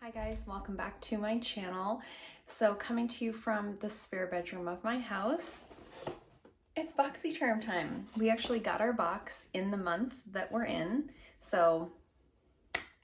Hi guys, welcome back to my channel. So coming to you from the spare bedroom of my house, it's Boxycharm time. We actually got our box in the month that we're in, so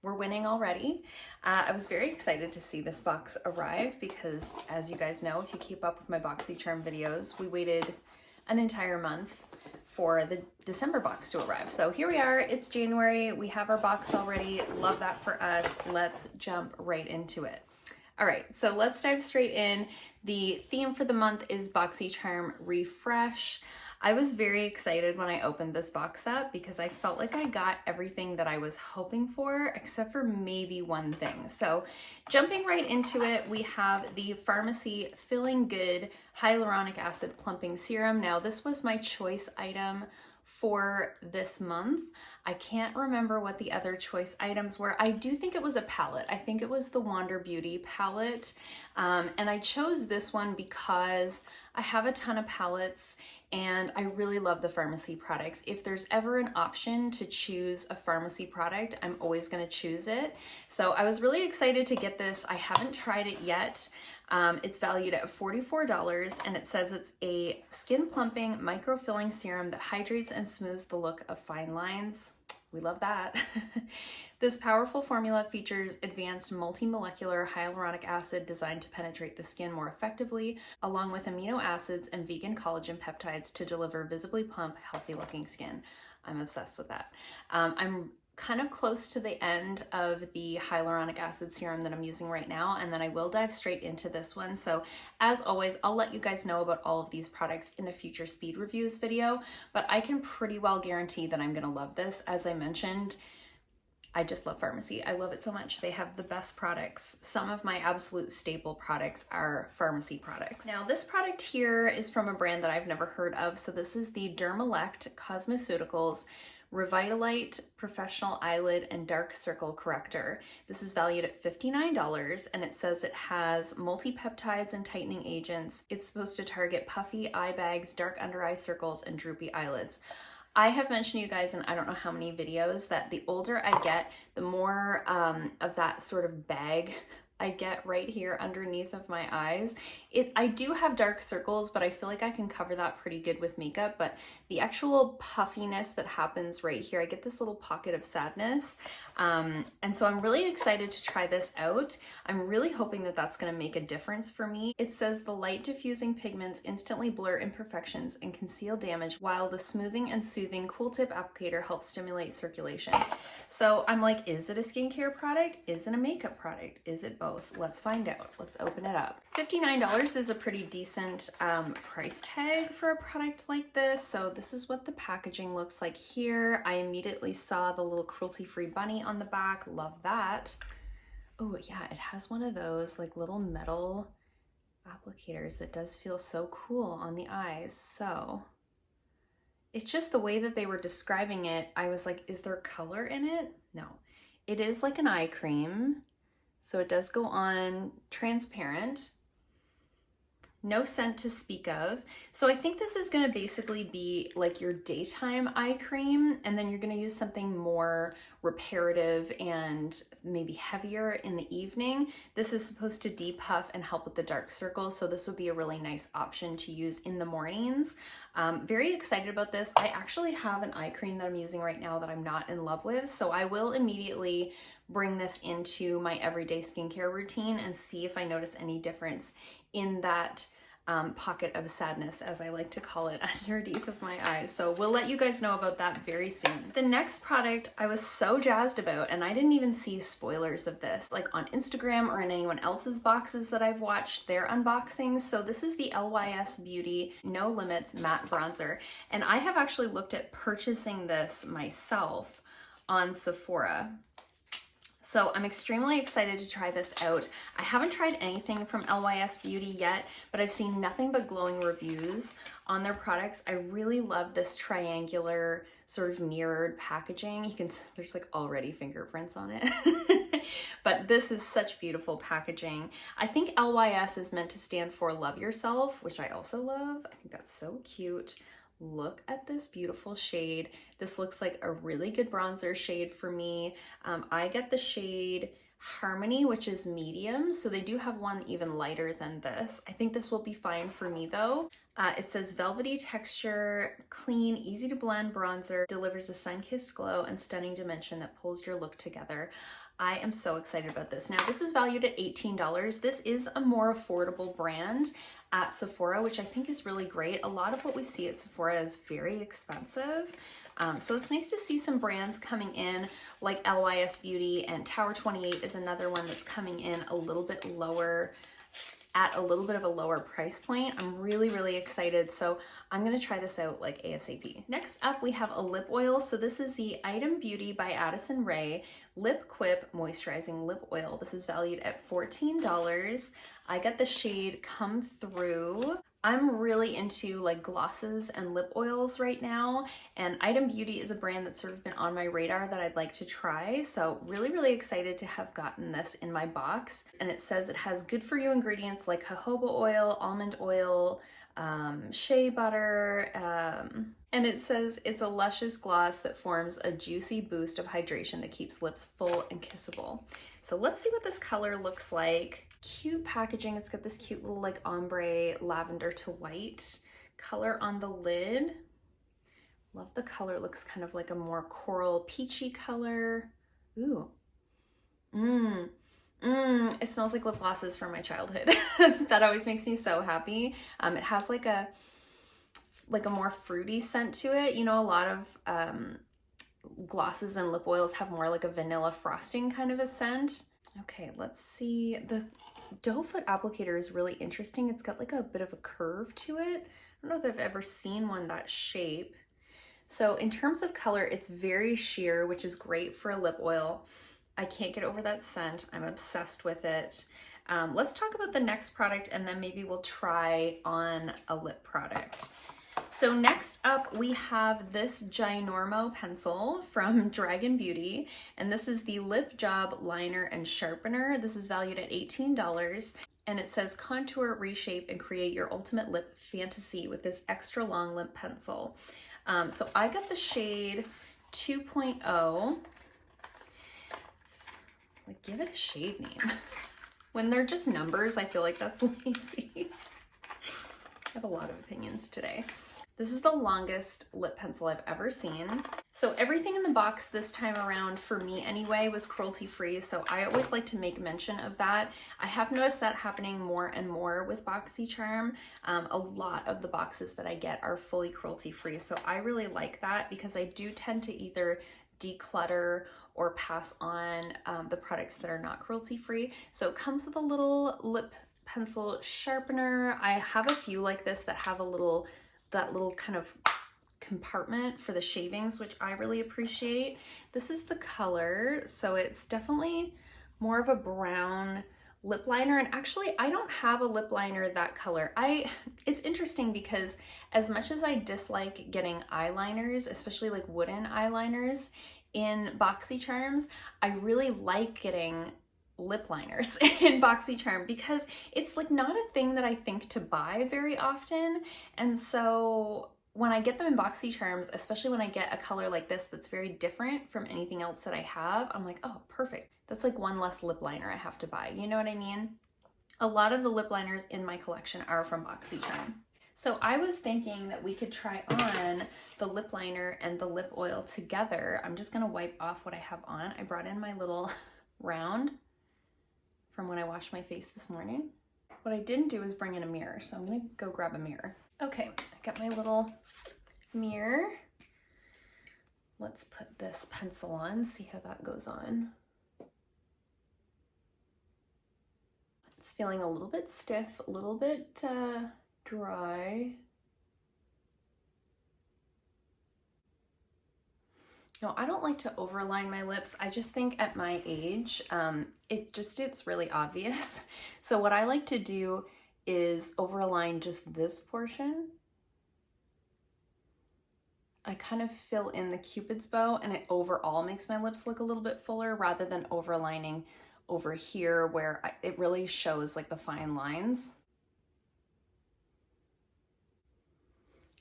we're winning already. I was very excited to see this box arrive because, as you guys know, if you keep up with my Boxycharm videos, we waited an entire month for the December box to arrive. So here we are, it's January, we have our box already. Love that for us. Let's jump right into it. All right, so let's dive straight in. The theme for the month is Boxycharm Refresh. I was very excited when I opened this box up because I felt like I got everything that I was hoping for, except for maybe one thing. So jumping right into it, we have the Farmacy Feeling Good Hyaluronic Acid Plumping Serum. Now, this was my choice item for this month. I can't remember what the other choice items were. I do think it was a palette. I think it was the Wander Beauty palette. And I chose this one because I have a ton of palettes and I really love the Farmacy products. If there's ever an option to choose a Farmacy product, I'm always gonna choose it. So I was really excited to get this. I haven't tried it yet. It's valued at $44 and it says it's a skin plumping micro-filling serum that hydrates and smooths the look of fine lines. We love that. This powerful formula features advanced multi-molecular hyaluronic acid designed to penetrate the skin more effectively, along with amino acids and vegan collagen peptides to deliver visibly plump, healthy-looking skin. I'm obsessed with that. I'm kind of close to the end of the hyaluronic acid serum that I'm using right now, and then I will dive straight into this one. So as always, I'll let you guys know about all of these products in a future speed reviews video, but I can pretty well guarantee that I'm gonna love this. As I mentioned, I just love Farmacy. I love it so much. They have the best products. Some of my absolute staple products are Farmacy products. Now, this product here is from a brand that I've never heard of. So this is the Dermelect Cosmeceuticals Revitalite Professional Eyelid and Dark Circle Corrector. This is valued at $59 and it says it has multi-peptides and tightening agents. It's supposed to target puffy eye bags, dark under eye circles, and droopy eyelids. I have mentioned to you guys in I don't know how many videos that the older I get, the more of that sort of bag I get right here underneath of my eyes. I do have dark circles, but I feel like I can cover that pretty good with makeup, but the actual puffiness that happens right here, I get this little pocket of sadness. And so I'm really excited to try this out. I'm really hoping that that's gonna make a difference for me. It says the light diffusing pigments instantly blur imperfections and conceal damage, while the smoothing and soothing cool tip applicator helps stimulate circulation. So I'm like, is it a skincare product? Is it a makeup product? Is it both? Let's find out. Let's open it up. $59 is a pretty decent price tag for a product like this. So this is what the packaging looks like here. I immediately saw the little cruelty-free bunny on the back. Love that. Oh yeah, it has one of those like little metal applicators that does feel so cool on the eyes. So it's just the way that they were describing it. I was like, is there color in it? No, it is like an eye cream. So it does go on transparent. No scent to speak of. So I think this is gonna basically be like your daytime eye cream, and then you're gonna use something more reparative and maybe heavier in the evening. This is supposed to depuff and help with the dark circles, so this would be a really nice option to use in the mornings. Very excited about this. I actually have an eye cream that I'm using right now that I'm not in love with, so I will immediately bring this into my everyday skincare routine and see if I notice any difference in that pocket of sadness, as I like to call it, underneath of my eyes. So we'll let you guys know about that very soon. The next product I was so jazzed about, and I didn't even see spoilers of this like on Instagram or in anyone else's boxes that I've watched their unboxings. So this is the LYS Beauty No Limits Matte Bronzer. And I have actually looked at purchasing this myself on Sephora. So I'm extremely excited to try this out. I haven't tried anything from LYS Beauty yet, but I've seen nothing but glowing reviews on their products. I really love this triangular sort of mirrored packaging. You can, there's like already fingerprints on it. But this is such beautiful packaging. I think LYS is meant to stand for Love Yourself, which I also love. I think that's so cute. Look at this beautiful shade. This looks like a really good bronzer shade for me. I get the shade Harmony, which is medium. So they do have one even lighter than this. I think this will be fine for me though. It says velvety texture, clean, easy to blend bronzer, delivers a sun-kissed glow and stunning dimension that pulls your look together. I am so excited about this. Now this is valued at $18. This is a more affordable brand at Sephora, which I think is really great. A lot of what we see at Sephora is very expensive. So it's nice to see some brands coming in like LYS Beauty, and Tower 28 is another one that's coming in a little bit lower, at a little bit of a lower price point. I'm really, really excited. So I'm gonna try this out like ASAP. Next up, we have a lip oil. So this is the Item Beauty by Addison Rae Lip Quip Moisturizing Lip Oil. This is valued at $14. I got the shade Come Through. I'm really into like glosses and lip oils right now, and Item Beauty is a brand that's sort of been on my radar that I'd like to try. So really, really excited to have gotten this in my box. And it says it has good for you ingredients like jojoba oil, almond oil, shea butter, and it says it's a luscious gloss that forms a juicy boost of hydration that keeps lips full and kissable. So let's see what this color looks like. Cute packaging. It's got this cute little like ombre lavender to white color on the lid. Love the color. It looks kind of like a more coral peachy color. Ooh. It smells like lip glosses from my childhood. That always makes me so happy. It has like a more fruity scent to it. You know, a lot of glosses and lip oils have more like a vanilla frosting kind of a scent. Okay, let's see. The Doe Foot Applicator is really interesting. It's got like a bit of a curve to it. I don't know if I've ever seen one that shape. So in terms of color, it's very sheer, which is great for a lip oil. I can't get over that scent. I'm obsessed with it. Let's talk about the next product and then maybe we'll try on a lip product. So next up, we have this Ginormo Pencil from Dragun Beauty, and this is the Lip Job Liner and Sharpener. This is valued at $18, and it says contour, reshape, and create your ultimate lip fantasy with this extra long lip pencil. So I got the shade 2.0. Like, give it a shade name. When they're just numbers, I feel like that's lazy. I have a lot of opinions today. This is the longest lip pencil I've ever seen. So everything in the box this time around, for me anyway, was cruelty-free. So I always like to make mention of that. I have noticed that happening more and more with Boxycharm. A lot of the boxes that I get are fully cruelty-free. So I really like that because I do tend to either declutter or pass on the products that are not cruelty-free. So it comes with a little lip pencil sharpener. I have a few like this that have that little kind of compartment for the shavings, which I really appreciate. This is the color, so it's definitely more of a brown lip liner, and actually I don't have a lip liner that color. It's interesting because as much as I dislike getting eyeliners, especially like wooden eyeliners in Boxycharms, I really like getting lip liners in Boxycharm because it's like not a thing that I think to buy very often. And so when I get them in Boxycharms, especially when I get a color like this that's very different from anything else that I have, I'm like, oh, perfect. That's like one less lip liner I have to buy. You know what I mean? A lot of the lip liners in my collection are from Boxycharm. So I was thinking that we could try on the lip liner and the lip oil together. I'm just gonna wipe off what I have on. I brought in my little round from when I washed my face this morning. What I didn't do is bring in a mirror, so I'm gonna go grab a mirror. Okay, I got my little mirror. Let's put this pencil on, see how that goes on. It's feeling a little bit stiff, a little bit dry. No, I don't like to overline my lips. I just think at my age, it's really obvious. So what I like to do is overline just this portion. I kind of fill in the Cupid's bow, and it overall makes my lips look a little bit fuller rather than overlining over here where it really shows like the fine lines.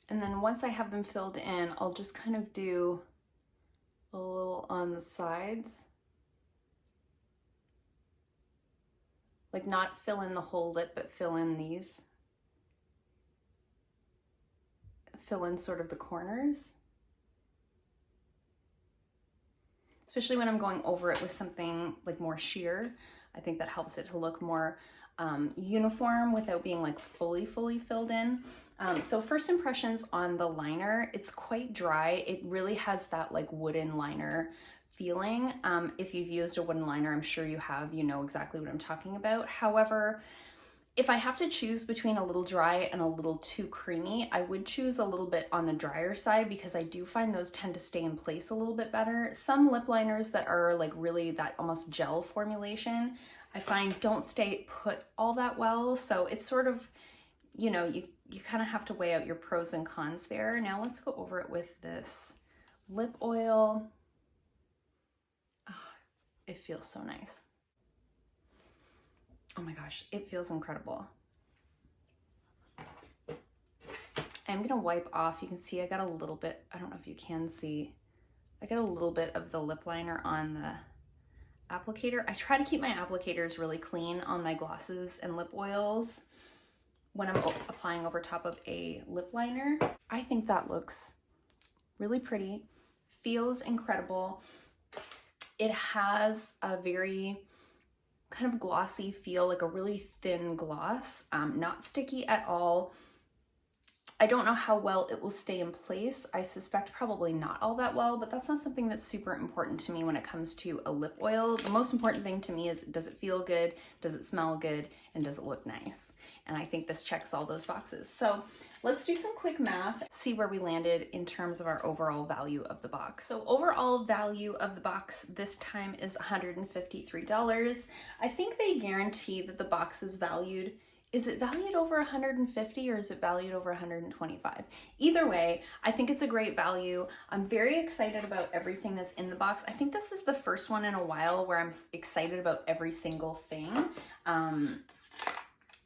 And then once I have them filled in, I'll just kind of do a little on the sides. Like not fill in the whole lip, but fill in these. Fill in sort of the corners. Especially when I'm going over it with something like more sheer. I think that helps it to look more uniform without being like fully filled in. So first impressions on the liner, it's quite dry. It really has that like wooden liner feeling. If you've used a wooden liner, I'm sure you have, you know exactly what I'm talking about. However, if I have to choose between a little dry and a little too creamy, I would choose a little bit on the drier side because I do find those tend to stay in place a little bit better. Some lip liners that are like really that almost gel formulation, I find don't stay put all that well. So it's sort of, you know, you kind of have to weigh out your pros and cons there. Now let's go over it with this lip oil. Oh, it feels so nice. Oh my gosh, it feels incredible. I'm gonna wipe off. You can see I got a little bit, I don't know if you can see, I got a little bit of the lip liner on the applicator. I try to keep my applicators really clean on my glosses and lip oils when I'm applying over top of a lip liner. I think that looks really pretty, feels incredible. It has a very kind of glossy feel, like a really thin gloss, not sticky at all. I don't know how well it will stay in place. I suspect probably not all that well, but that's not something that's super important to me when it comes to a lip oil. The most important thing to me is, does it feel good? Does it smell good? And does it look nice? And I think this checks all those boxes. So let's do some quick math, see where we landed in terms of our overall value of the box. So overall value of the box this time is $153. I think they guarantee that the box is valued. Is it valued over 150 or is it valued over 125? Either way, I think it's a great value. I'm very excited about everything that's in the box. I think this is the first one in a while where I'm excited about every single thing.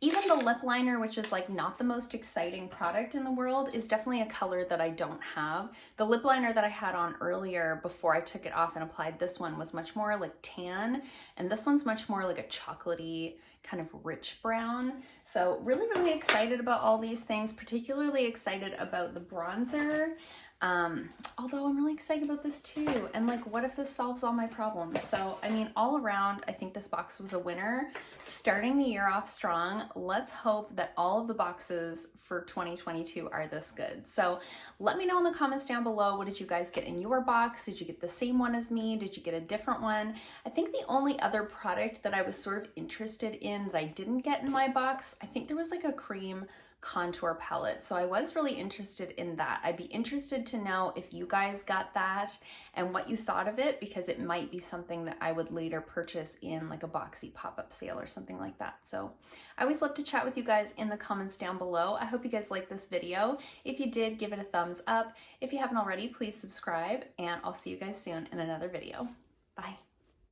Even the lip liner, which is like not the most exciting product in the world, is definitely a color that I don't have. The lip liner that I had on earlier before I took it off and applied this one was much more like tan, and this one's much more like a chocolatey kind of rich brown. So really, really excited about all these things, particularly excited about the bronzer. Although I'm really excited about this too. And like, what if this solves all my problems? So, I mean, all around, I think this box was a winner. Starting the year off strong. Let's hope that all of the boxes for 2022 are this good. So let me know in the comments down below, what did you guys get in your box? Did you get the same one as me? Did you get a different one? I think the only other product that I was sort of interested in that I didn't get in my box, I think there was like a cream contour palette. So I was really interested in that. I'd be interested to know if you guys got that and what you thought of it, because it might be something that I would later purchase in like a Boxy pop-up sale or something like that. So I always love to chat with you guys in the comments down below. I hope you guys liked this video. If you did, give it a thumbs up. If you haven't already, please subscribe, and I'll see you guys soon in another video. Bye.